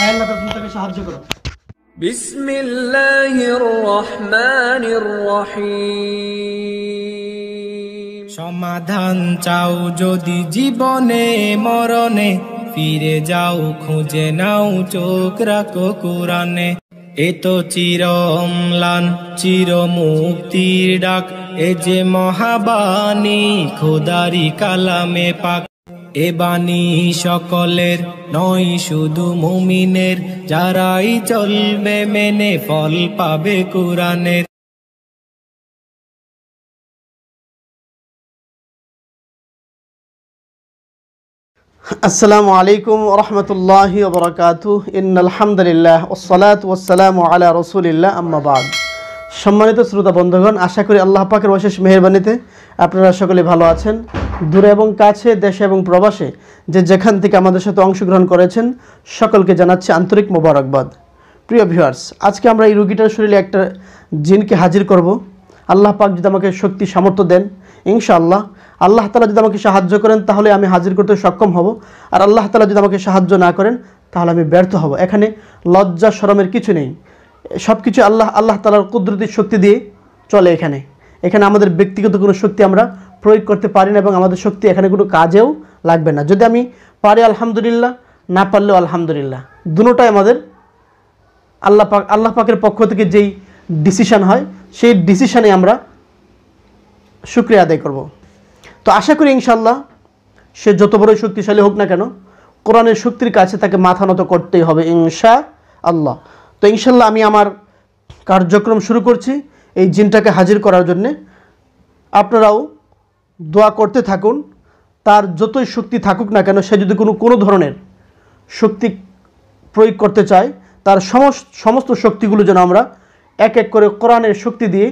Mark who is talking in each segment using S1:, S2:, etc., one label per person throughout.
S1: আল্লাহ তুমি তাকে সাহায্য করো।
S2: বিসমিল্লাহির রহমানির রহিম।
S3: সমাধান চাও যদি জীবনে মরণে, ফিরে যাও খুঁজে নাও চোখ রাখো কোরআনে। এ তো চির অম্লান চির মুক্তির ডাক, এ যে মহাবাণী খোদারি কালামে পাক। এ বাণী সকলের নয় শুধু মুমিনের, যারাই চলবে মেনে ফল পাবে কোরআনের।
S1: আসসালামু আলাইকুম ওয়া রাহমাতুল্লাহি ওয়া বারাকাতুহু। ইন্নাল হামদুলিল্লাহ ওয়াসসালাতু ওয়াসসালামু আলা রাসূলিল্লাহ, আম্মা বাদ। সম্মানিত শ্রোতা বন্ধুগণ, আশা করি আল্লাহ পাকের অশেষ মেহেরবানিতে আপনারা সকলে ভালো আছেন। দূরে এবং কাছে, দেশে এবং প্রবাসে যে যেখান থেকে আমাদের সাথে অংশগ্রহণ করেছেন, সকলকে জানাচ্ছি আন্তরিক মোবারকবাদ। প্রিয় ভিউয়ার্স, আজকে আমরা এই রোগীটার শরীরে একটা জিনকে হাজির করব। আল্লাহ পাক যদি আমাকে শক্তি সামর্থ্য দেন, ইনশাআল্লাহ আল্লাহ তাআলা যদি আমাকে সাহায্য করেন তাহলে আমি হাজির করতে সক্ষম হব, আর আল্লাহ তাআলা যদি আমাকে সাহায্য না করেন তাহলে আমি ব্যর্থ হব। এখানে লজ্জা শরমের কিছু নেই, সব কিছু আল্লাহ তাআলার কুদরতি শক্তি দিয়ে চলে। এখানে আমাদের ব্যক্তিগত কোনো শক্তি আমরা প্রয়োগ করতে পারি না, এবং আমাদের শক্তি এখানে কোনো কাজেও লাগবে না। যদি আমি পারি আলহামদুলিল্লাহ, না পারলেও আলহামদুলিল্লাহ, দুটোটাই আমাদের আল্লাহ পাকের পক্ষ থেকে যেই ডিসিশন হয় সেই ডিসিশনে আমরা শুকরিয়া আদায় করব। তো আশা করি ইনশাআল্লাহ সে যত বড়ই শক্তিশালী হোক না কেন, কোরআনের শক্তির কাছে তাকে মাথা নত করতেই হবে ইনশাআল্লাহ। তো ইনশাআল্লাহ আমি আমার কার্যক্রম শুরু করছি এই জিনটাকে হাজির করার জন্যে। আপনারাও দোয়া করতে থাকুন। তার যতই শক্তি থাকুক না কেন, সে যদি কোনো ধরনের শক্তি প্রয়োগ করতে চায়, তার সমস্ত শক্তিগুলো যেন আমরা এক এক করে কোরআনের শক্তি দিয়ে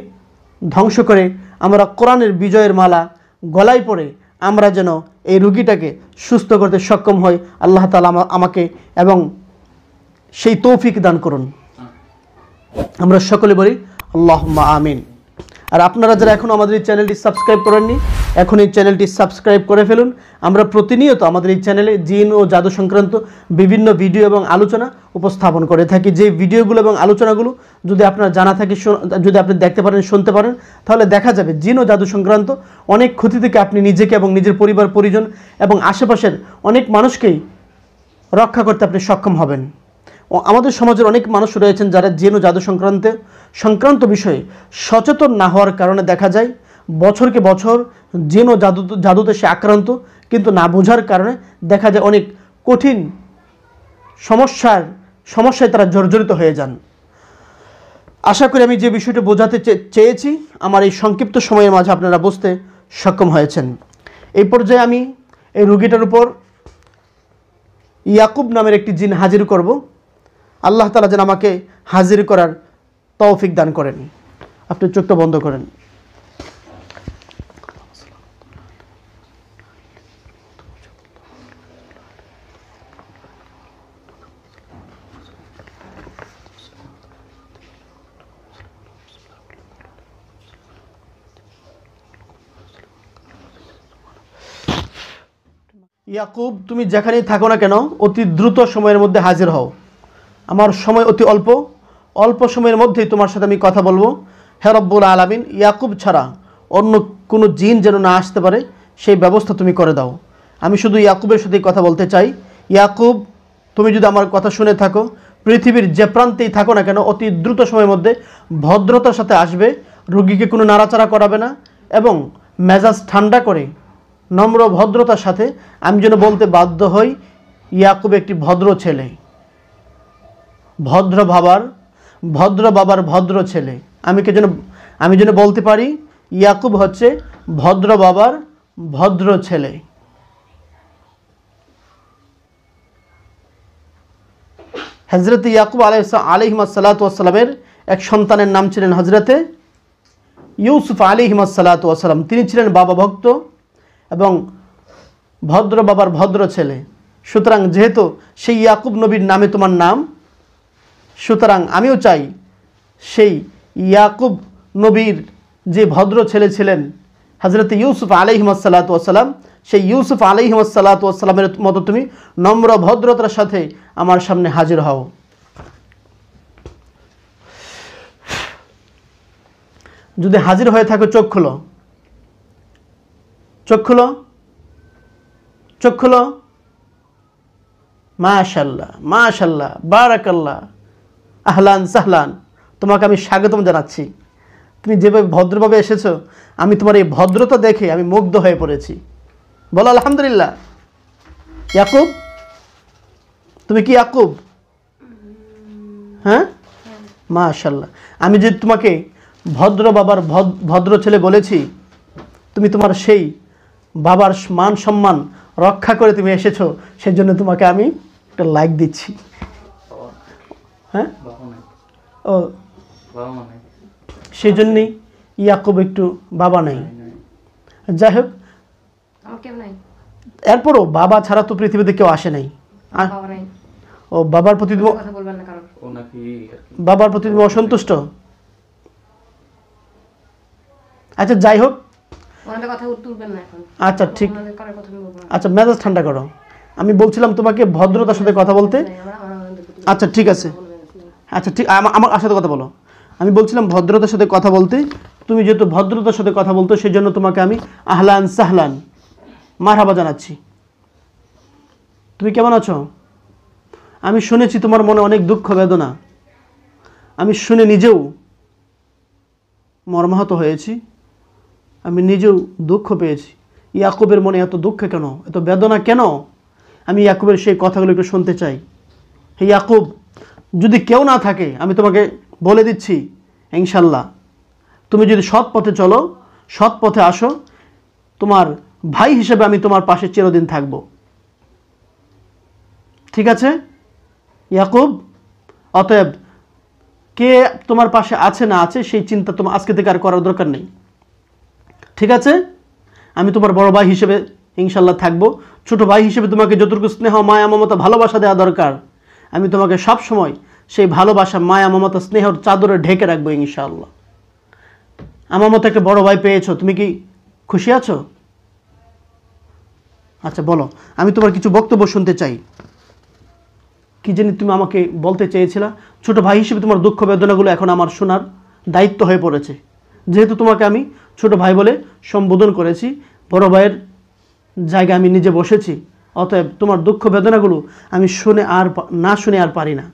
S1: ধ্বংস করে আমরা কোরআনের বিজয়ের মালা গলায় পড়ে আমরা যেন এই রোগীটাকে সুস্থ করতে সক্ষম হই। আল্লাহ তাআলা আমাকে এবং সেই তৌফিক দান করুন। আমরা সকলে বলি আল্লাহুম্মা আমিন। আর আপনারা যারা এখনও আমাদের এই চ্যানেলটি সাবস্ক্রাইব করেননি, এখন এই চ্যানেলটি সাবস্ক্রাইব করে ফেলুন। আমরা প্রতিনিয়ত আমাদের এই চ্যানেলে জিন ও জাদু সংক্রান্ত বিভিন্ন ভিডিও এবং আলোচনা উপস্থাপন করে থাকি। যে ভিডিওগুলো এবং আলোচনাগুলো যদি আপনার জানা থাকে, যদি আপনি দেখতে পারেন, শুনতে পারেন, তাহলে দেখা যাবে জিন ও জাদু সংক্রান্ত অনেক ক্ষতি থেকে আপনি নিজেকে এবং নিজের পরিবার পরিজন এবং আশেপাশের অনেক মানুষকেই রক্ষা করতে আপনি সক্ষম হবেন। আমাদের সমাজের অনেক মানুষ রয়েছেন যারা জিন ও জাদু সংক্রান্ত বিষয়ে সচেতন না হওয়ার কারণে দেখা যায় বছরকে বছর জিন ও জাদুতে সে আক্রান্ত, কিন্তু না বোঝার কারণে দেখা যায় অনেক কঠিন সমস্যায় তারা জর্জরিত হয়ে যান। আশা করি আমি যে বিষয়টা বোঝাতে চেয়েছি আমার এই সংক্ষিপ্ত সময়ের মাঝে আপনারা বুঝতে সক্ষম হয়েছেন। এই পর্যায়ে আমি এই রোগীটার উপর ইয়াকুব নামের একটি জিন হাজির করব। আল্লাহ তাআলা যেন আমাকে হাজির করার তৌফিক দান করেন। আপনি চোখটা বন্ধ করেন। ইয়াকুব, তুমি যেখানেই থাকো না কেন অতি দ্রুত সময়ের মধ্যে হাজির হও। আমার সময় অতি অল্প সময়ের মধ্যেই তোমার সাথে আমি কথা বলবো। হে রব্বুল আলামিন, ইয়াকুব ছাড়া অন্য কোনো জিন যেন না আসতে পারে সেই ব্যবস্থা তুমি করে দাও। আমি শুধু ইয়াকুবের সাথেই কথা বলতে চাই। ইয়াকুব, তুমি যদি আমার কথা শুনে থাকো, পৃথিবীর যে প্রান্তেই থাকো না কেন অতি দ্রুত সময়ের মধ্যে ভদ্রতার সাথে আসবে, রোগীকে কোনো নাড়াচাড়া করাবে না, এবং মেজাজ ঠান্ডা করে নম্র ভদ্রতার সাথে আমি যেন বলতে বাধ্য হই ইয়াকুব একটি ভদ্র ছেলে, ভদ্র বাবার ভদ্র ছেলে। আমি যেন বলতে পারি ইয়াকুব হচ্ছে ভদ্র বাবার ভদ্র ছেলে। হযরত ইয়াকুব আলাইহিসসালাতু ওয়াসসালামের এক সন্তানের নাম ছিলেন হযরতে ইউসুফ আলাইহিসসালাতু ওয়াসসালাম। তিনি ছিলেন বাবা ভক্ত এবং ভদ্র বাবার ভদ্র ছেলে। সুতরাং যেহেতু সেই ইয়াকুব নবীর নামে তোমার নাম, সুতরাং আমিও চাই সেই ইয়াকুব নবীর যে ভদ্র ছেলে ছিলেন হযরত ইউসুফ আলাইহিসসালাতু ওয়াসসালাম, সেই ইউসুফ আলাইহিসসালাতু ওয়াসসালামের মতো তুমি নম্র ভদ্রতার সাথে আমার সামনে হাজির হও। যদি হাজির হয়ে থাকো, চোখ খুলো, চোখ খুলো, চোখ খুলো। মাশাআল্লাহ, মাশাআল্লাহ, বারাকাল্লাহ, আহলান সাহলান, তোমাকে আমি স্বাগতম জানাচ্ছি। তুমি যেভাবে ভদ্রভাবে এসেছো, আমি তোমার এই ভদ্রতা দেখে আমি মুগ্ধ হয়ে পড়েছি। বলো আলহামদুলিল্লাহ। ইয়াকুব, তুমি কি ইয়াকুব? হ্যাঁ, মাশাআল্লাহ। আমি যে তোমাকে ভদ্র বাবার ভদ্র ছেলে বলেছি, তুমি তোমার সেই বাবার মান সম্মান রক্ষা করে তুমি এসেছো, সেই জন্য তোমাকে আমি একটা লাইক দিচ্ছি। হ্যাঁ, ও সেই জন্যই ইয়াকুব একটু বাবা নাই। যাই হোক, এরপরও বাবা ছাড়া তো পৃথিবীতে কেউ আসে নাই। ও বাবার প্রতি তুমি অসন্তুষ্ট? আচ্ছা যাই হোক, আচ্ছা ঠিক, আচ্ছা মেজাজ ঠান্ডা করো। আমি বলছিলাম তোমাকে ভদ্রতার সাথে কথা বলতে। আচ্ছা ঠিক আছে, আচ্ছা ঠিক, আমার সাথে কথা বলো। আমি বলছিলাম ভদ্রতার সাথে কথা বলতে। তুমি যেহেতু ভদ্রতার সাথে কথা বলতো, সেই জন্য তোমাকে আমি আহলান সাহলান মারহাবা জানাচ্ছি। তুমি কেমন আছো? আমি শুনেছি তোমার মনে অনেক দুঃখ বেদনা। আমি শুনে নিজেও মর্মাহত হয়েছি, আমি নিজেও দুঃখ পেয়েছি। ইয়াকুবের মনে এত দুঃখ কেন, এত বেদনা কেন? আমি ইয়াকুবের সেই কথাগুলো একটু শুনতে চাই। হে ইয়াকুব, যদি কেউ না থাকে, আমি তোমাকে বলে দিচ্ছি ইনশাল্লাহ, তুমি যদি সৎ পথে চলো, সৎ পথে আসো, তোমার ভাই হিসেবে আমি তোমার পাশে চিরদিন থাকব। ঠিক আছে ইয়াকুব? অতএব কে তোমার পাশে আছে না আছে সেই চিন্তা তোমার আজকে থেকে আর করার দরকার নেই। ঠিক আছে? আমি তোমার বড় ভাই হিসেবে ইনশাল্লাহ থাকবো। ছোট ভাই হিসেবে তোমাকে যতটুকু স্নেহ, মায়া, মমতা, ভালোবাসা দেওয়া দরকার, আমি তোমাকে সব সময় সেই ভালোবাসা, মায়া, মমতা, স্নেহর চাদরে ঢেকে রাখবো ইনশাআল্লাহ। আমার মতো একটা বড় ভাই পেয়েছো, তুমি কি খুশি আছো? আচ্ছা বলো, আমি তোমার কিছু বক্তব্য শুনতে চাই। কি জানি তুমি আমাকে বলতে চেয়েছিলা? ছোট ভাই হিসেবে তোমার দুঃখ বেদনাগুলো এখন আমার শোনার দায়িত্ব হয়ে পড়েছে। যেহেতু তোমাকে আমি ছোট ভাই বলে সম্বোধন করেছি, বড় ভাইয়ের জায়গায় আমি নিজে বসেছি, অতএব তোমার দুঃখ বেদনাগুলো আমি না শুনে আর পারি না।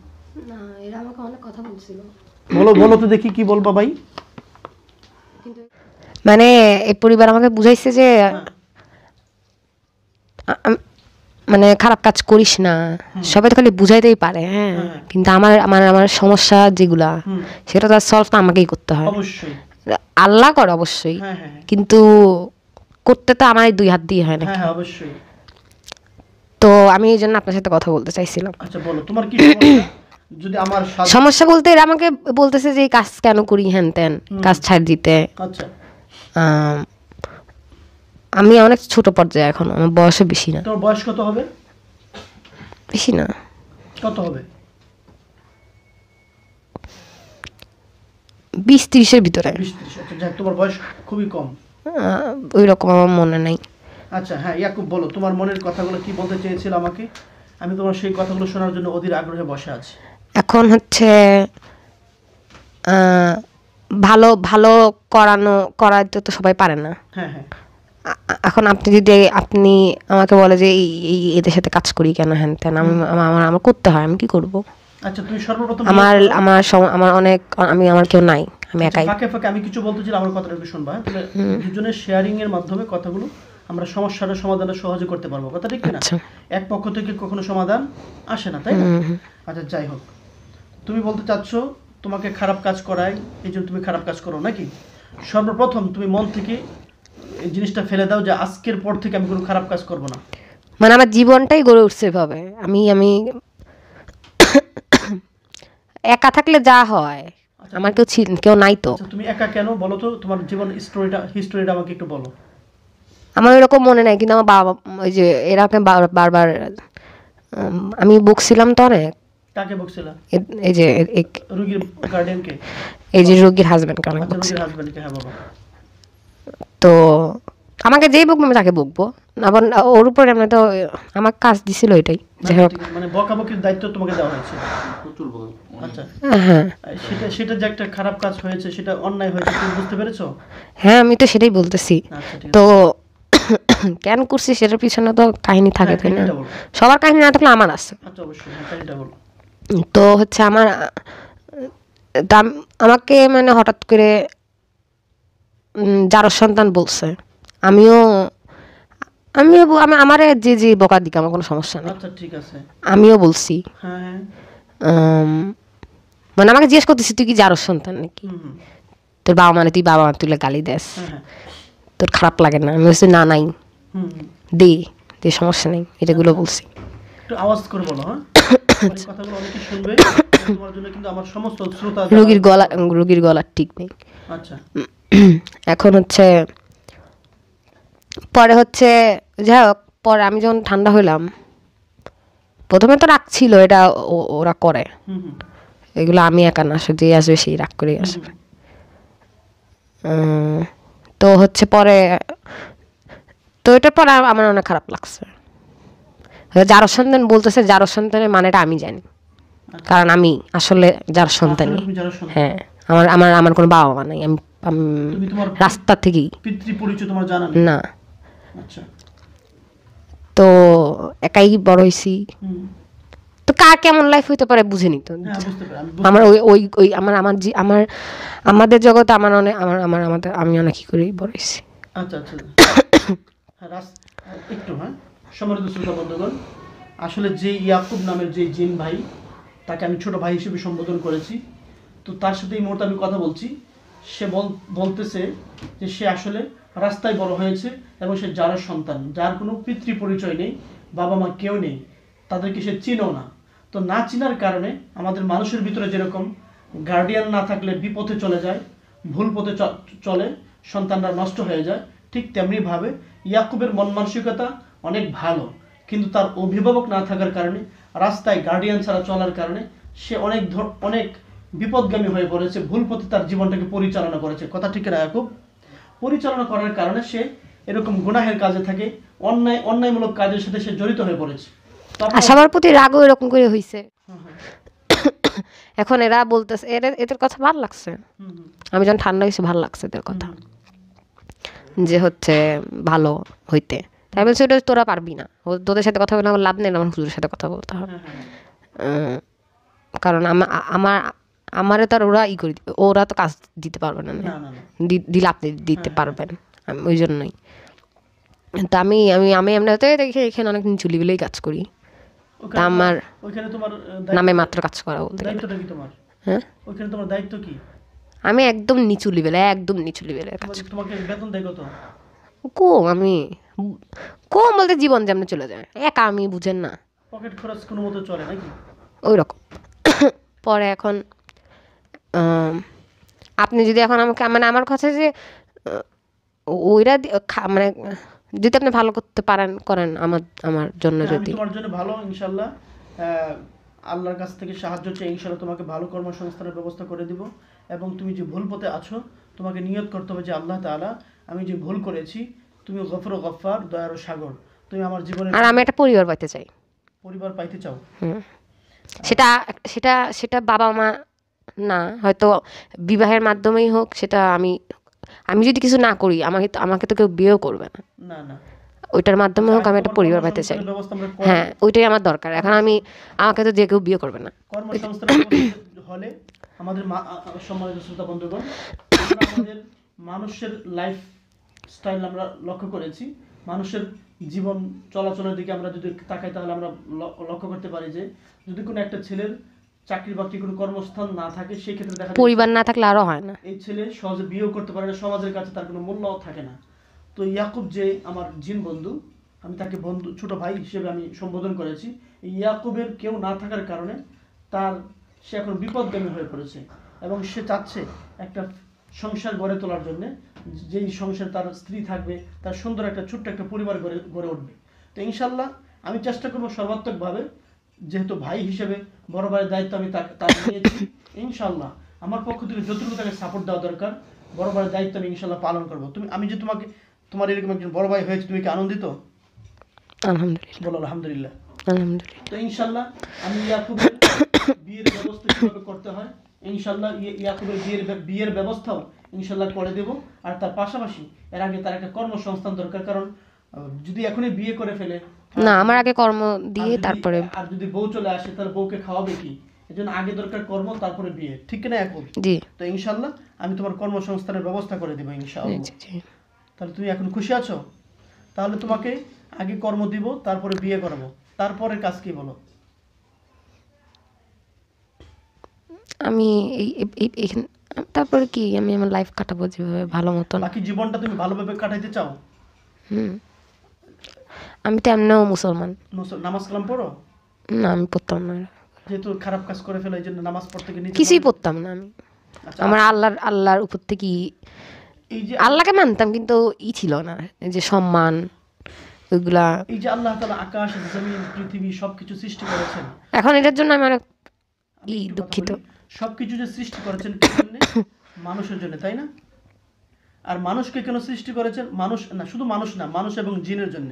S1: বলো বলো তো দেখি, কি বলবা ভাই?
S4: মানে এই পরিবার আমাকে বুঝাইছে যে মানে খারাপ কাজ করিস না, সবাই তো খালি বুঝাইতেই পারে, হ্যাঁ, কিন্তু আমার আমার আমার সমস্যা যেগুলা, সেটা তো সলভ তো আমাকেই করতে হয়।
S1: অবশ্যই
S4: আল্লাহ করে অবশ্যই, কিন্তু করতে তো আমার দুই হাত দিয়ে হয় না।
S1: হ্যাঁ অবশ্যই।
S4: তো আমি এই জন্য আপনার সাথে কথা বলতে চাইছিলাম।
S1: আচ্ছা বলো, তোমার কি সমস্যা? যদি আমার
S4: সমস্যা বলতে এরা আমাকে বলতেছে যে এই কাজ কেন করি, হ্যান ত্যান কাজ ছাড় দিতে।
S1: আচ্ছা
S4: আমি অনেক ছোট পর্যায়ে, এখন আমার বয়সও বেশি না।
S1: তোমার বয়স কত হবে?
S4: বেশি না।
S1: কত হবে?
S4: 20-30-এর ভিতরে।
S1: 20-30। আচ্ছা যাক, তোমার বয়স খুবই কম।
S4: ওই রকম আমার মনে নাই।
S1: আচ্ছা হ্যাঁ ইয়াকুব, বলো তোমার মনের কথাগুলো কি বলতে চেয়েছিল আমাকে। আমি তোমার সেই কথাগুলো শোনার জন্য অধীর আগ্রহে বসে আছি।
S4: এখন হচ্ছে ভালো ভালো করাতে তো সবাই পারে না।
S1: হ্যাঁ হ্যাঁ।
S4: এখন আপনি আমাকে বলে যে এই এদের সাথে কাজ করি কেন, হ্যান ত্যান, আমার করতে হয়, আমি কি করব?
S1: আচ্ছা তুমি সর্বপ্রথম
S4: আমার কেউ নাই, আমি একাই।
S1: ফাঁকে আমি কিছু বলতে চাই, আমার কথাটা একটু শুনবা। তাহলে দুজনের শেয়ারিং এর মাধ্যমে কথাগুলো আমরা সমস্যার সমাধানে সহজে করতে পারবো। কথা ঠিক না? এক পক্ষ থেকে কখনো সমাধান আসে না, তাই না? আচ্ছা যাই হোক, তুমি বলতে চাচ্ছ তোমাকে খারাপ কাজ করায়, এই জন্য তুমি খারাপ কাজ করো নাকি? সর্বপ্রথম তুমি মন থেকে এই জিনিসটা ফেলে দাও যে আজকের পর থেকে আমি কোনো খারাপ কাজ করব না।
S4: মানে আমার জীবনটাই গড়ে উঠছে এভাবে। আমি একা থাকলে যা হয়, আমার কেউ নাই তো।
S1: তুমি একা কেন বলো তো, তোমার জীবন হিস্টোরিটা আমাকে একটু বলো।
S4: আমার এরকম মনে নাই, কিন্তু আমার বাবা ওই যে এরকম বারবার আমি বকছিলাম তো অনেক।
S1: কাকে বকছিলা?
S4: এই যে
S1: রোগীর গার্ডিয়ানকে,
S4: এই যে রোগীর হাজবেন্ডকে অনেক
S1: রোগীর হাজবেন্ডকে। হ্যাঁ বাবা।
S4: তো আমাকে যেই বকবো আমি তাকে বকবো, আবার ওর উপরে আমরা তো আমার কাজ দিছিল এটাই, যাই হোক।
S1: মানে বকাবকির দায়িত্ব তোমাকে দেওয়া হয়েছে। আচ্ছা,
S4: হ্যাঁ
S1: সেটা যে একটা খারাপ কাজ হয়েছে, সেটা অন্যায় হয়েছে, তুমি বুঝতে পেরেছো?
S4: হ্যাঁ আমি তো সেটাই বলতেছি।
S1: আচ্ছা, ঠিক
S4: তো কেন করছি সেটার পিছনে তো কাহিনী থাকে, তাই না?
S1: কাহিনীটা বলো।
S4: সবার কাহিনী না থাকলে আমার আছে।
S1: আচ্ছা, অবশ্যই, কাহিনীটা বলো।
S4: তো হচ্ছে আমার আমাকে মানে হঠাৎ করে যার সন্তান বলছে, আমিও আমিও আমারে যে যে বকা দিকে আমার কোনো সমস্যা নেই,
S1: আচ্ছা, ঠিক আছে।
S4: আমিও বলছি।
S1: হ্যাঁ, হ্যাঁ।
S4: মানে আমাকে জিজ্ঞেস করতেছি তুই কি যারোর সন্তান নাকি,
S1: হুম।
S4: তোর বাবা মানে তুই বাবা তুলে গালি দেস,
S1: হ্যাঁ, হ্যাঁ।
S4: তোর খারাপ লাগে না? আমি বলছি না নাই,
S1: হুম।
S4: দে দে, সমস্যা নেই, এটাগুলো বলছি।
S1: একটু আওয়াজ করে বলো, হ্যাঁ? এই কথাগুলো অনেকে শুনবে, তোমার জন্য কিন্তু আমার সমস্ত শ্রোতা
S4: রোগীর গলা ঠিক নেই।
S1: আচ্ছা।
S4: এখন হচ্ছে পরে হচ্ছে যাই হোক, পরে আমি যখন ঠান্ডা হইলাম, প্রথমে তো রাগ ছিল, এটা ওরা করে,
S1: হুম, হুম।
S4: এগুলো আমি একা না, সে যে আসবে সেই রাগ করে আসবে। তো হচ্ছে পরে, তো এটার পরে আমার অনেক খারাপ লাগছে। যারো সন্তান বলতেছে, যারো সন্তানের মানেটা আমি জানি, কারণ আমি আসলে যার সন্তানই।
S1: আসলে তুমি যারা সন্তান,
S4: হ্যাঁ, আমার আমার আমার কোনো বাবা মা নাই, আমি
S1: তুমি তোমার
S4: রাস্তা থেকেই
S1: পিতৃ পরিচয় তোমার জানা নেই?
S4: না।
S1: আচ্ছা।
S4: তো একাই বড় হয়েছি,
S1: হুম।
S4: তো কার কেমন লাইফ হইতে পারে বুঝিনি তো।
S1: হ্যাঁ, বুঝতে পারি আমি।
S4: আমার ওই ওই ওই আমার আমার আমার আমাদের জগতে আমার অনেক আমাদের আমি অনেক কি করে বড় হয়েছি।
S1: আচ্ছা, আচ্ছা। হ্যাঁ, একটু, হ্যাঁ, সম্মানিত শ্রোতা বন্ধুগণ, আসলে যে ইয়াকুব নামের যে জিন ভাই, তাকে আমি ছোট ভাই হিসেবে সম্বোধন করেছি। তো তার সাথে এই মুহূর্তে আমি কথা বলছি। সে বলতেছে যে সে আসলে রাস্তায় বড় হয়েছে এবং সে যার সন্তান, যার কোনো পিতৃ পরিচয় নেই, বাবা মা কেউ নেই, তাদেরকে সে চিনেও না। তো না চিনার কারণে আমাদের মানুষের ভিতরে যেরকম গার্ডিয়ান না থাকলে বিপথে চলে যায়, ভুল পথে চলে, সন্তানরা নষ্ট হয়ে যায়, ঠিক তেমনিভাবে ইয়াকুবের মন মানসিকতা অনেক ভালো, কিন্তু তার অভিভাবক না থাকার কারণে, রাস্তায় গার্ডিয়ান ছাড়া চলার কারণে সে অনেক বিপদগামী হয়ে পড়েছে, ভুল পথে তার জীবনটাকে পরিচালনা করেছে। কথা ঠিক না? ইয়াকুব পরিচালনা করার কারণে সে এরকম গুনাহের কাজে থাকে, অন্যায়মূলক কাজের সাথে সে জড়িত হয়ে পড়েছে।
S4: আর সবার প্রতি রাগও এরকম করে হয়েছে। এখন এরা বলতেছে, এদের কথা ভালো লাগছে, আমি যখন ঠান্ডা হয়েছে ভালো লাগছে এদের কথা, যে হচ্ছে ভালো হইতে। তাই বলছে ওটা তোরা পারবি না, তোদের সাথে কথা বলে আমার লাভ নেই, আমার হুজুরের সাথে কথা বলতে হবে। কারণ আমারে তো আর ওরা করে দিবে, ওরা তো কাজ দিতে পারবে না, দিলে আপনি দিতে পারবেন, ওই জন্যই। তো আমি আমি আমি এমনি দেখি এখানে অনেক চুলিগুলোই কাজ করি, তা আমার
S1: ওইখানে তোমার
S4: নামে মাত্র কাজ করা বলতে গেলে।
S1: দায়িত্বটা কি তোমার?
S4: হ্যাঁ,
S1: ওইখানে তোমার দায়িত্ব কি?
S4: আমি একদম নিচু লেভেলের কাজ।
S1: তোমাকে বেতন দেয় কত?
S4: আমি কম বলতে জীবন যেমন চলে যায়, একা আমি বুঝেন না,
S1: পকেট খরচ কোনো মতো চলে নাকি?
S4: ওই রকম। পরে এখন আপনি যদি এখন আমাকে মানে আমার কথা যে ওইরা মানে যদি আপনি ভালো করতে করেন আমার জন্য, যদি
S1: তোমার জন্য ভালো, ইনশাল্লাহ আল্লাহর কাছ থেকে সাহায্য চেয়ে ইনশাল্লাহ তোমাকে ভালো কর্মসংস্থানের ব্যবস্থা করে দিব। এবং তুমি যে ভুল পথে আছো, তোমাকে নিয়ত করতে হবে যে আল্লাহ তাআলা, আমি যে ভুল করেছি, তুমি গফুর ও গফফার, দয়ার ও সাগর, তুমি আমার জীবনে।
S4: আর আমি একটা পরিবার পাইতে চাই।
S1: পরিবার পাইতে চাও?
S4: সেটা সেটা সেটা বাবা মা না, হয়তো বিবাহের মাধ্যমেই হোক, সেটা আমি যদি কিছু না করি, আমাকে তো কেউ বিয়েও করবে না,
S1: না না,
S4: ওইটার মাধ্যমে হোক আমি একটা পরিবার পেতে চাই। হ্যাঁ, ওইটাই আমার দরকার। এখন আমাকে তো যে কেউ বিয়ে করবে না।
S1: কর্মসংস্থান হলে আমাদের সম্মানিত শ্রোতা বন্ধুগণ, আমাদের মানুষের লাইফ স্টাইল আমরা লক্ষ্য করেছি, মানুষের জীবন চলাচলের দিকে আমরা যদি তাকাই, তাহলে আমরা লক্ষ্য করতে পারি যে যদি কোনো একটা ছেলের চাকরি বাকরি কোনো কর্মস্থান না থাকে, সেই ক্ষেত্রে দেখা যায়
S4: পরিবার না থাকলে আরো হয় না,
S1: এই ছেলে সহজে বিয়েও করতে পারে না, সমাজের কাছে তার কোনো মূল্যও থাকে না। তো ইয়াকুব যে আমার জিন বন্ধু, আমি তাকে বন্ধু, ছোট ভাই হিসেবে আমি সম্বোধন করেছি। এই ইয়াকুবের কেউ না থাকার কারণে সে এখন বিপদগামী হয়ে পড়েছে এবং সে চাচ্ছে একটা সংসার গড়ে তোলার জন্য, যেই সংসার তার স্ত্রী থাকবে, তার সুন্দর একটা ছোট্ট একটা পরিবার গড়ে উঠবে। তো ইনশাল্লাহ আমি চেষ্টা করবো সর্বাত্মকভাবে, যেহেতু ভাই হিসেবে বড় ভাইয়ের দায়িত্ব আমি তাকে নিয়েছি, ইনশাল্লাহ আমার পক্ষ থেকে যতটুকু তাকে সাপোর্ট দেওয়া দরকার, বড় ভাইয়ের দায়িত্ব আমি ইনশাল্লাহ পালন করবো। আমি যে তোমার এরকম একজন বড় ভাই হয়েছে, তুমি কি আনন্দিত?
S4: আলহামদুলিল্লাহ।
S1: বলো আলহামদুলিল্লাহ।
S4: আলহামদুলিল্লাহ।
S1: তো ইনশাল্লাহ আমি ইয়াকুবের বিয়ের ব্যবস্থা কিভাবে করতে হয় ইনশাল্লাহ ইয়াকুবের বিয়ের ব্যবস্থাও ইনশাল্লাহ করে দেব। আর তার পাশাপাশি এর আগে তার একটা কর্মসংস্থান দরকার, কারণ যদি এখনই বিয়ে করে ফেলে
S4: না, আমার আগে কর্ম দিয়ে তারপরে।
S1: আর যদি বউ চলে আসে তার বউকে খাওয়াবে কি? এজন্য আগে দরকার কর্ম, তারপরে বিয়ে, ঠিক কিনা ইয়াকুব?
S4: জি।
S1: তো ইনশাল্লাহ আমি তোমার কর্মসংস্থানের ব্যবস্থা করে দেবো ইনশাআল্লাহ।
S4: জি জি।
S1: তাহলে তুমি এখন খুশি আছো? তাহলে তোমাকে আগে কর্ম দিব, তারপরে বিয়ে করবো, তারপরে কাজ কি বলো?
S4: আমি তারপরে কি আমি আমার লাইফ কাটাবো যেভাবে ভালো মতন।
S1: বাকি জীবনটা তুমি ভালোভাবে কাটাইতে চাও?
S4: আমি তো এমনিও মুসলমান।
S1: নামাজ কালাম পড়ো?
S4: না, আমি পড়তাম না।
S1: যেহেতু খারাপ কাজ করে ফেলে এই জন্য নামাজ পড়তে গিয়ে
S4: কিছুই পড়তাম না আমি। আমার আল্লাহর উপর থেকে
S1: এই যে
S4: আল্লাহকে মানতাম, কিন্তু ছিল না এই যে সম্মান ওইগুলা।
S1: এই যে আল্লাহ তাআলা আকাশ জমিন পৃথিবী সবকিছু সৃষ্টি করেছেন,
S4: এখন এটার জন্য আমি অনেক দুঃখিত।
S1: সবকিছু যে সৃষ্টি করেছেন কি জন্য? মানুষের জন্য, তাই না? আর মানুষকে কেন সৃষ্টি করেছেন? মানুষ না, শুধু মানুষ না, মানুষ এবং জিনের জন্য।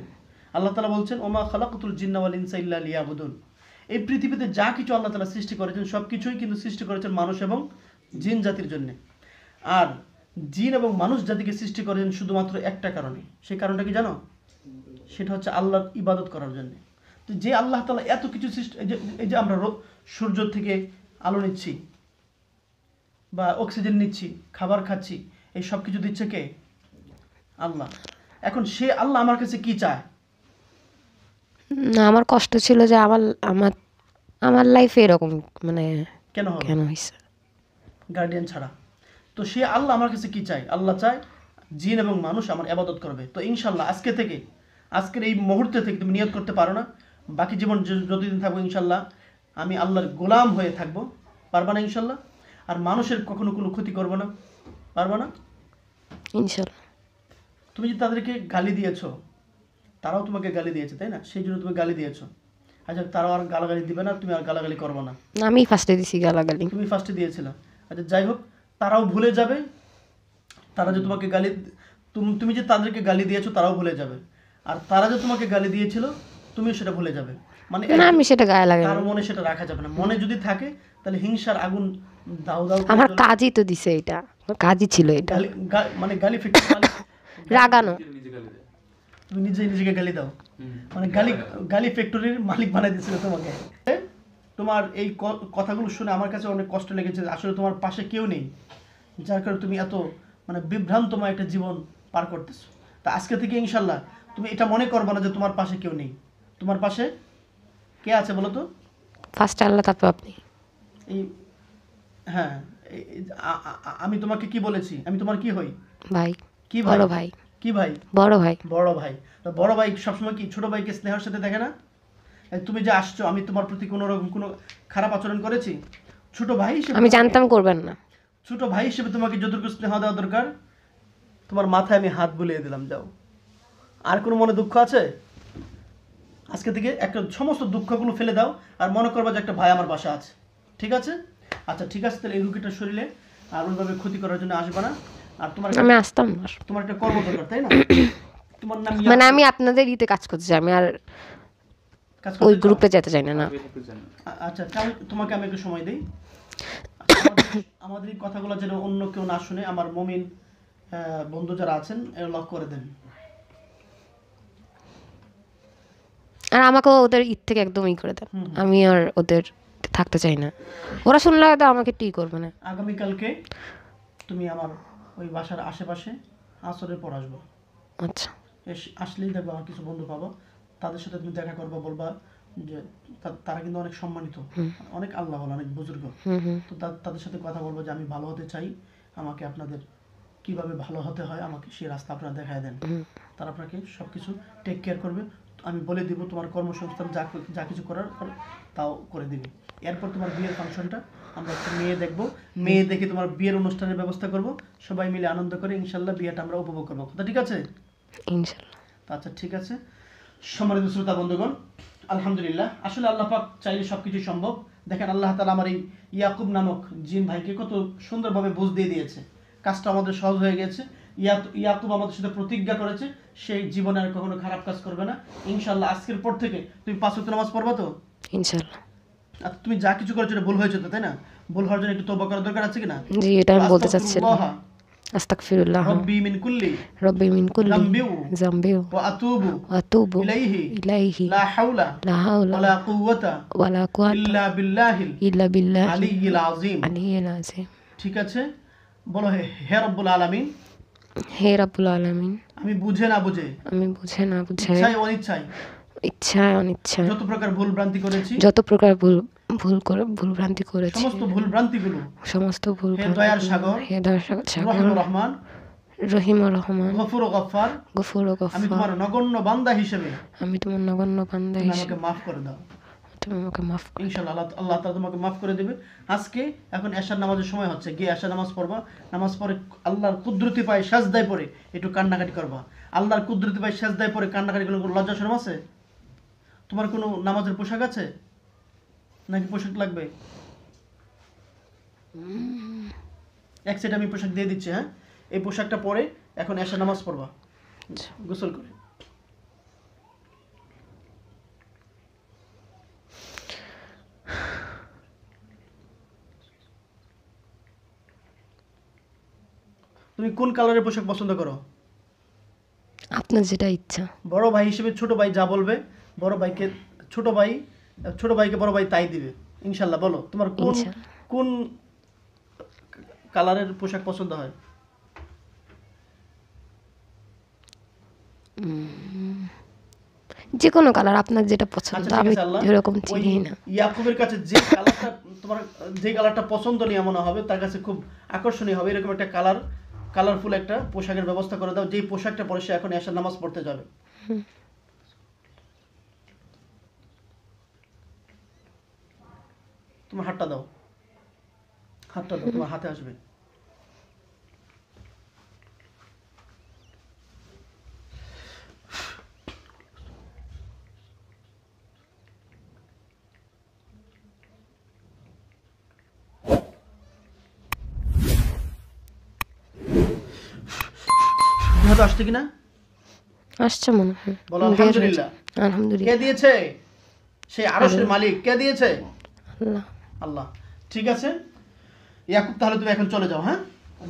S1: আল্লাহ তাআলা বলছেন ওমা খালাকাতুল জিন্না ওয়াল ইনসা ইল্লা লিয়াবুদুন। এই পৃথিবীতে যা কিছু আল্লাহ তাআলা সৃষ্টি করেছেন সবকিছুই কিন্তু সৃষ্টি করেছেন মানুষ এবং জিন জাতির জন্য। আর জিন এবং মানুষ জাতিকে সৃষ্টি করেছেন শুধুমাত্র একটা কারণে। সেই কারণটা কি জানো? সেটা হচ্ছে আল্লাহর ইবাদত করার জন্য। তো যে আল্লাহ তাআলা এত কিছু সৃষ্টি, এই যে আমরা সূর্য থেকে আলো নিচ্ছি বা অক্সিজেন নিচ্ছি, খাবার খাচ্ছি, এই সব কিছু দিচ্ছে কে? আল্লাহ। এখন সে আল্লাহ আমার কাছে কি চায়?
S4: না, আমার কষ্ট ছিল যে আমার লাইফে এরকম মানে
S1: কেন
S4: হয়েছে
S1: গার্ডিয়ান ছাড়া। তো সে আল্লাহ আমার কাছে কি চায়? আল্লাহ চায় জিন এবং মানুষ আমার ইবাদত করবে। তো ইনশাল্লাহ আজকের এই মুহূর্তে থেকে তুমি নিয়ত করতে পারো না বাকি জীবন যতদিন থাকবো ইনশাল্লাহ আমি আল্লাহর গোলাম হয়ে থাকবো। পারবা না ইনশাল্লাহ? আর মানুষের কখনো কোনো ক্ষতি করবো না, পারবা না
S4: ইনশাআল্লাহ।
S1: তুমি যে তাদেরকে গালি দিয়েছো, তারাও তোমাকে গালি দিয়েছে, তাই না? সেই জন্য তুমি গালি দিয়েছো। আচ্ছা, তারাও আর গালাগালি দিবে না, তুমি আর গালাগালি করবো না।
S4: আমি ফার্স্টে দিছি গালাগালি।
S1: তুমি ফার্স্টে দিয়েছিলে। আচ্ছা যাই হোক, তারাও ভুলে যাবে। তারা যে তোমাকে তুমি যে তাদেরকে গালি দিয়েছো তারাও ভুলে যাবে। আর তারা যে তোমাকে গালি দিয়েছিল তুমিও সেটা ভুলে যাবে। মানে
S4: না, আমি সেটা গায়ে লাগে না।
S1: কারো মনে সেটা রাখা যাবে না। মনে যদি থাকে তাহলে হিংসার আগুন দাও দাও।
S4: আমার কাজই তো দিছে এটা, কাজই ছিল এটা,
S1: মানে গালি ফ্যাক্টরি
S4: রাগানো।
S1: তুমি নিজেকে গালি দাও, মানে গালি ফ্যাক্টরির মালিক বানাই দিয়েছিল তোমাকে। তোমার এই কথাগুলো শুনে আমার কাছে অনেক কষ্ট লেগেছে। আসলে তোমার পাশে কেউ নেই, যার কারণে তুমি এত মানে বিভ্রান্তময় একটা জীবন পার করতেছো। তা আজকে থেকে ইনশাল্লাহ তুমি এটা মনে করবে না যে তোমার পাশে কেউ নেই। তোমার পাশে কে আছে বলো তো?
S4: ফার্স্ট আল্লাহ, তারপর আপনি।
S1: এই হ্যাঁ, আমি তোমাকে কি বলেছি? আমি তোমার কি হই?
S4: ভাই।
S1: কি ভাই?
S4: বড় ভাই।
S1: কি ভাই?
S4: বড় ভাই।
S1: বড় ভাই। বড় ভাই সবসময় কি ছোট ভাইকে স্নেহের সাথে দেখে না? তুমি যে আসছো, আমি তোমার প্রতি কোনো রকম কোনো খারাপ আচরণ করেছি? ছোট ভাই হিসেবে
S4: আমি জানতাম করবেন না।
S1: ছোট ভাই হিসেবে তোমাকে যতটুকু স্নেহ দেওয়া দরকার তোমার মাথায় আমি হাত বুলিয়ে দিলাম, যাও। আর কোনো মনে দুঃখ আছে? আজকে থেকে একটা সমস্ত দুঃখগুলো ফেলে দাও আর মনে করবা যে একটা ভাই আমার বাসা আছে, ঠিক আছে? আচ্ছা ঠিক আছে, তাহলে এই রুগীটার শরীরে আর ওইভাবে ক্ষতি করার জন্য আসবে না। আর
S4: আমি আসতাম না।
S1: তোমার একটা কর্ম দরকার, তাই না? তোমার নাম
S4: মানে আমি আপনাদের ইতে কাজ করতে চাই, আমি আর ওই গ্রুপে যেতে চাই না।
S1: আচ্ছা, তাহলে তোমাকে আমি একটু সময় দিই। আমাদের এই কথাগুলো যেন অন্য কেউ না শুনে, আমার মুমিন বন্ধু যারা আছেন লক করে দেন।
S4: আর আমাকেও ওদের ঈদ থেকে একদম করে দেন। আমি আর ওদের থাকতে চাই না। ওরা শুনলে হয়তো আমাকে টি করবে না।
S1: আগামীকালকে তুমি আমার ওই বাসার আশেপাশে আসরের পর আসবো।
S4: আচ্ছা।
S1: আসলেই দেখবো আমার কিছু বন্ধু পাবো, তাদের সাথে তুমি দেখা করবা, বলবা যে তারা কিন্তু অনেক সম্মানিত, অনেক আল্লাহ অনেক বুজুর্গ। তো তাদের সাথে কথা বলবো যে আমি ভালো হতে চাই, আমাকে আপনাদের কিভাবে ভালো হতে হয় আমাকে সেই রাস্তা আপনারা দেখায় দেন। তারা আপনাকে সবকিছু টেক কেয়ার করবে। আমি বলে দিব তোমার কর্মসংস্থান যা কিছু করার তাও করে দিবে। এরপর তোমার বিয়ের ফাংশনটা আমরা একটা মেয়ে দেখবো, মেয়ে দেখে তোমার বিয়ের অনুষ্ঠানের ব্যবস্থা করব, সবাই মিলে আনন্দ করে ইনশাল্লাহ বিয়েটা আমরা উপভোগ করবো। কথা ঠিক আছে?
S4: ইনশাল্লাহ।
S1: আচ্ছা ঠিক আছে। সম্মানিত শ্রোতা বন্ধুগণ, আলহামদুলিল্লাহ, আসলে আল্লাহ পাক চাইলে সবকিছু সম্ভব। দেখেন আল্লাহ তাআলা আমার এই ইয়াকুব নামক জিন ভাইকে কত সুন্দরভাবে বুঝ দিয়ে দিয়েছে। কাজটা আমাদের সহজ হয়ে গেছে। ইয়াকুব আমাদের সাথে প্রতিজ্ঞা করেছে সেই জীবনে আর কখনো খারাপ কাজ করবে না ইনশাআল্লাহ। আজকের পর থেকে তুমি 5 ওয়াক্ত নামাজ পড়বা তো
S4: ইনশাআল্লাহ।
S1: আর তুমি যা কিছু করেছো এটা ভুল হয়েছে তো, তাই না? ভুল হওয়ার জন্য একটু তওবা করার দরকার আছে কিনা?
S4: জি, এটা আমি বলতে চাচ্ছিলাম। আস্তাগফিরুল্লাহ
S1: রব্বি মিন কুল্লি
S4: রব্বি মিন কুল্লি
S1: যামবি
S4: যামবি
S1: ওয়া আতুবু
S4: ওয়া আতুবু
S1: ইলাইহি
S4: ইলাইহি
S1: লা হাওলা
S4: লা হাওলা
S1: ওয়ালা কুওয়াতা
S4: ওয়ালা কুওয়াতা
S1: ইল্লা বিল্লাহিল
S4: ইল্লা বিল্লাহ
S1: আলিয়্যিল আযীম।
S4: আলিয়্যিল আযীম।
S1: ঠিক আছে, বলো হে রব্বুল আলামিন,
S4: হে রাব্বুল আলামিন,
S1: আমি বুঝে না বুঝে,
S4: আমি বুঝে না বুঝে,
S1: ইচ্ছায় অনিচ্ছায়,
S4: ইচ্ছায় অনিচ্ছায়
S1: যত প্রকার ভুল ভ্রান্তি করেছি,
S4: যত প্রকার ভুল ভ্রান্তি করেছি,
S1: সমস্ত ভুল ভ্রান্তিগুলো
S4: সমস্ত ভুল
S1: হে দয়ার সাগর,
S4: হে দয়ার সাগর,
S1: রহিমুর রহমান,
S4: রহিম ও রহমান,
S1: গফুর ও গফফার,
S4: গফুর ও
S1: আমি
S4: গফফার,
S1: তোমার নগণ্য বান্দা হিসেবে
S4: আমি তোমার নগণ্য বান্দা
S1: তুমি
S4: হিসেবে
S1: আমাকে মাফ করে দাও।
S4: তুমি আমাকে মাফ করো।
S1: ইনশাআল্লাহ আল্লাহ তাআলা তোমাকে মাফ করে দেবে। আজকে এখন এশার নামাজের সময় হচ্ছে, গিয়ে এশার নামাজ পড়বা। নামাজ পড়ে আল্লাহর কুদরতি পায়ে সাজদায় পড়ে একটু কান্নাকাটি করবা। আল্লাহর কুদরতি পায়ে সাজদায় পড়ে কান্নাকাটি করলে কোনো লজ্জা শরম আছে? তোমার কোনো নামাজের পোশাক আছে নাকি পোশাক লাগবে? এক সেট আমি পোশাক দিয়ে দিচ্ছি। হ্যাঁ, এই পোশাকটা পরে এখন এশার নামাজ পড়বা গোসল করে। তুমি কোন কালারের পোশাক পছন্দ করো?
S4: আপনার যেটা ইচ্ছা।
S1: বড় ভাই হিসেবে ছোট ভাই যা বলবে, বড় ভাইকে ছোট ভাইকে বড় ভাই তাই দিবে ইনশাআল্লাহ। বলো তোমার কোন কালারের পোশাক পছন্দ হয়?
S4: যে কোনো কালার, আপনার যেটা পছন্দ।
S1: আচ্ছা, ঠিক
S4: আমি
S1: আছে, আল্লাহ
S4: এরকম
S1: ওই
S4: চিনি না।
S1: ইয়াকুবের কাছে যে কালারটা তোমার যে কালারটা পছন্দনীয় মনে হবে, তার কাছে খুব আকর্ষণীয় হবে, এরকম একটা কালারফুল একটা পোশাকের ব্যবস্থা করে দাও, যেই পোশাকটা পরে সে এখন এশার নামাজ পড়তে যাবে। তোমার হাতটা দাও, তোমার হাতে আসবে। হাতে আসছে কিনা
S4: আসছে মনে হয়।
S1: বলো আলহামদুলিল্লাহ।
S4: আলহামদুলিল্লাহ।
S1: কে দিয়েছে? সেই আরশের মালিক। কে দিয়েছে?
S4: আল্লাহ।
S1: আল্লাহ। ঠিক আছে ইয়াকুব, তাহলে তুমি এখন চলে যাও। হ্যাঁ,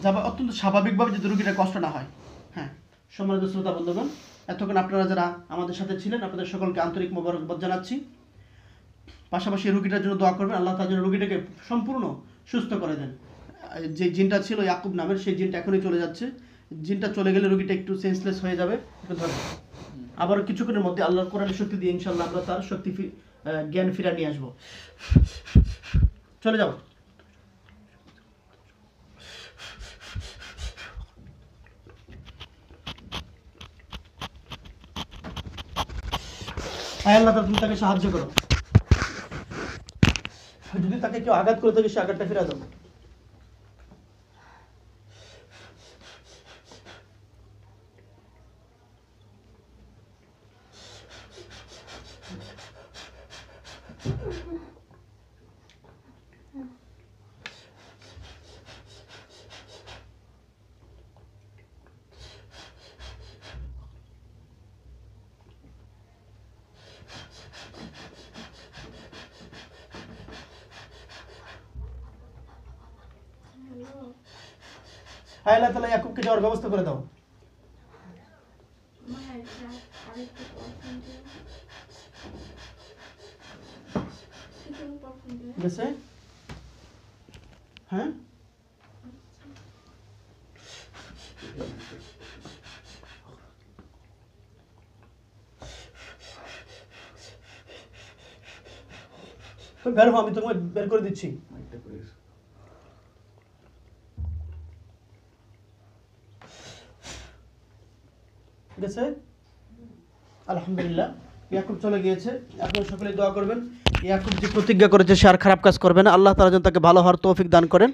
S1: যাবা অত্যন্ত স্বাভাবিকভাবে, যদি রুগীটার কষ্ট না হয়। হ্যাঁ, সম্মানিত শ্রোতা বন্ধুগণ, এতক্ষণ আপনারা যারা আমাদের সাথে ছিলেন, আপনাদের সকলকে আন্তরিক মোবারকবাদ জানাচ্ছি। পাশাপাশি রুগীটার জন্য দোয়া করবেন, আল্লাহ তার জন্য রুগীটাকে সম্পূর্ণ সুস্থ করে দেন। যে জিনটা ছিল ইয়াকুব নামের, সেই জিনটা এখনই চলে যাচ্ছে। জিনটা চলে গেলে রুগীটা একটু সেন্সলেস হয়ে যাবে। আবার কিছুক্ষণের মধ্যে আল্লাহর কোরআনের শক্তি দিয়ে ইনশাআল্লাহ আমরা তার জ্ঞান ফিরা নিয়ে আসবো। চলে যাও। আল্লাহ তুমি তাকে সাহায্য করো। যদি তাকে কেউ আঘাত করে থাকে, সে আঘাতটা ফিরা দাও। আল্লাহ তাআলা ইয়াকুবকে যাওয়ার ব্যবস্থা করে দাও। গেছে? হ্যাঁ, বের হও, আমি তোমাকে বের করে দিচ্ছি। গেছে? আলহামদুলিল্লাহ, ইয়াকুব চলে গিয়েছে। আপনারা সকলে দোয়া করবেন, ইয়াকুব যে প্রতিজ্ঞা করেছে সে আর খারাপ কাজ করবে না। আল্লাহ তাআলা যেন তাকে ভালো হওয়ার তৌফিক দান করেন।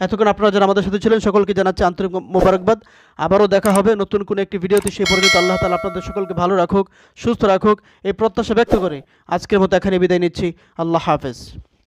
S1: এতক্ষণ আপনারা যারা আমাদের সাথে ছিলেন সকলকে জানাচ্ছি আন্তরিক মোবারকবাদ। আবারও দেখা হবে নতুন কোনো একটি ভিডিওতে। সেই পর্যন্ত আল্লাহ তাআলা আপনাদের সকলকে ভালো রাখুক, সুস্থ রাখুক, এই প্রত্যাশা ব্যক্ত করে আজকের মতো এখানে বিদায় নিচ্ছি। আল্লাহ হাফেজ।